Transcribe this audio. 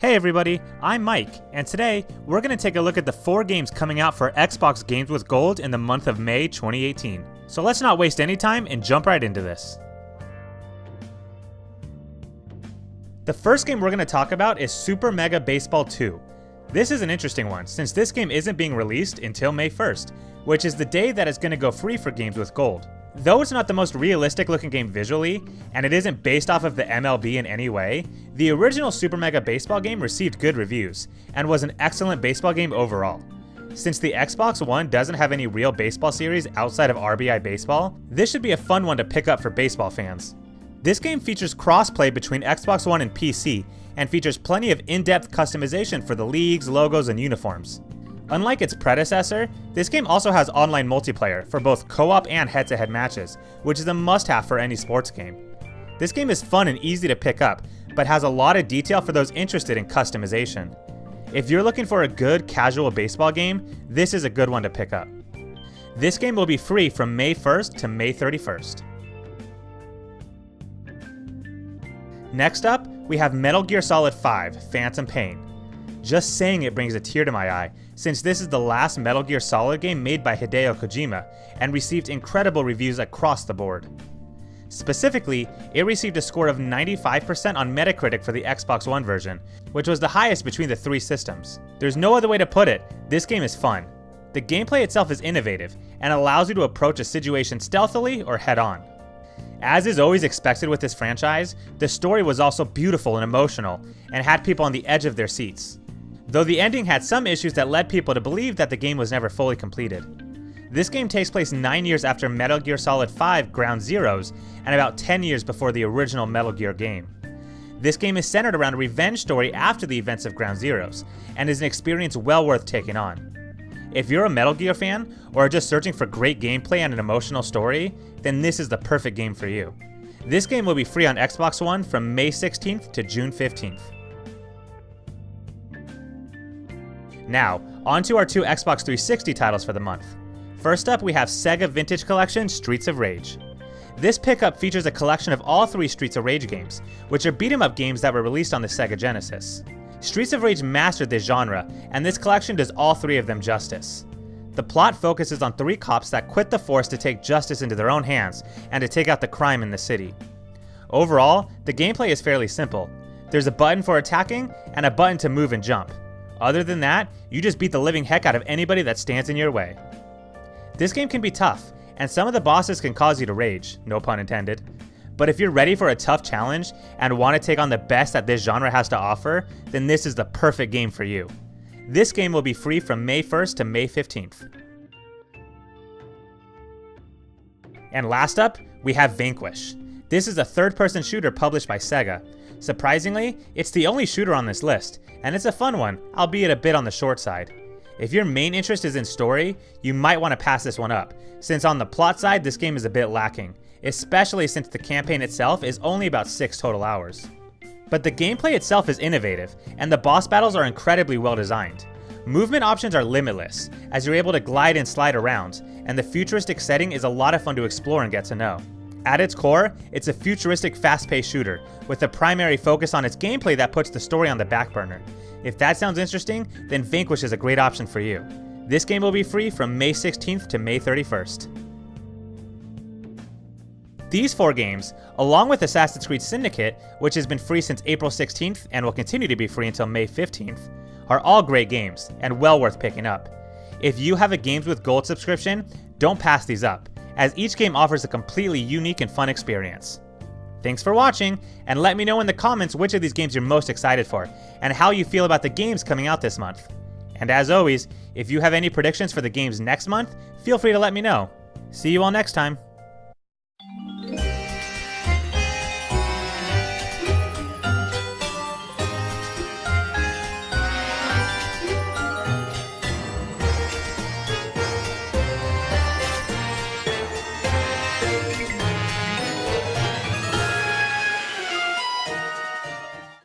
Hey everybody, I'm Mike, and today we're going to take a look at the 4 games coming out for Xbox Games with Gold in the month of May 2018. So let's not waste any time and jump right into this. The first game we're going to talk about is Super Mega Baseball 2. This is an interesting one, since this game isn't being released until May 1st, which is the day that it's going to go free for Games with Gold. Though it's not the most realistic looking game visually, and it isn't based off of the MLB in any way, the original Super Mega Baseball game received good reviews, and was an excellent baseball game overall. Since the Xbox One doesn't have any real baseball series outside of RBI Baseball, this should be a fun one to pick up for baseball fans. This game features cross-play between Xbox One and PC, and features plenty of in-depth customization for the leagues, logos, and uniforms. Unlike its predecessor, this game also has online multiplayer for both co-op and head-to-head matches, which is a must-have for any sports game. This game is fun and easy to pick up, but has a lot of detail for those interested in customization. If you're looking for a good casual baseball game, this is a good one to pick up. This game will be free from May 1st to May 31st. Next up, we have Metal Gear Solid 5: Phantom Pain. Just saying it brings a tear to my eye, since this is the last Metal Gear Solid game made by Hideo Kojima, and received incredible reviews across the board. Specifically, it received a score of 95% on Metacritic for the Xbox One version, which was the highest between the 3 systems. There's no other way to put it, this game is fun. The gameplay itself is innovative, and allows you to approach a situation stealthily or head-on. As is always expected with this franchise, the story was also beautiful and emotional, and had people on the edge of their seats. Though the ending had some issues that led people to believe that the game was never fully completed. This game takes place 9 years after Metal Gear Solid 5 Ground Zeroes, and about 10 years before the original Metal Gear game. This game is centered around a revenge story after the events of Ground Zeroes, and is an experience well worth taking on. If you're a Metal Gear fan, or are just searching for great gameplay and an emotional story, then this is the perfect game for you. This game will be free on Xbox One from May 16th to June 15th. Now, on to our 2 Xbox 360 titles for the month. First up, we have Sega Vintage Collection Streets of Rage. This pickup features a collection of all 3 Streets of Rage games, which are beat-em-up games that were released on the Sega Genesis. Streets of Rage mastered this genre, and this collection does all 3 of them justice. The plot focuses on 3 cops that quit the force to take justice into their own hands, and to take out the crime in the city. Overall, the gameplay is fairly simple. There's a button for attacking, and a button to move and jump. Other than that, you just beat the living heck out of anybody that stands in your way. This game can be tough, and some of the bosses can cause you to rage, no pun intended. But if you're ready for a tough challenge, and want to take on the best that this genre has to offer, then this is the perfect game for you. This game will be free from May 1st to May 15th. And last up, we have Vanquish. This is a third-person shooter published by Sega. Surprisingly, it's the only shooter on this list, and it's a fun one, albeit a bit on the short side. If your main interest is in story, you might want to pass this one up, since on the plot side this game is a bit lacking, especially since the campaign itself is only about 6 total hours. But the gameplay itself is innovative, and the boss battles are incredibly well designed. Movement options are limitless, as you're able to glide and slide around, and the futuristic setting is a lot of fun to explore and get to know. At its core, it's a futuristic fast-paced shooter, with a primary focus on its gameplay that puts the story on the back burner. If that sounds interesting, then Vanquish is a great option for you. This game will be free from May 16th to May 31st. These 4 games, along with Assassin's Creed Syndicate, which has been free since April 16th and will continue to be free until May 15th, are all great games and well worth picking up. If you have a Games with Gold subscription, don't pass these up, as each game offers a completely unique and fun experience. Thanks for watching, and let me know in the comments which of these games you're most excited for, and how you feel about the games coming out this month. And as always, if you have any predictions for the games next month, feel free to let me know. See you all next time.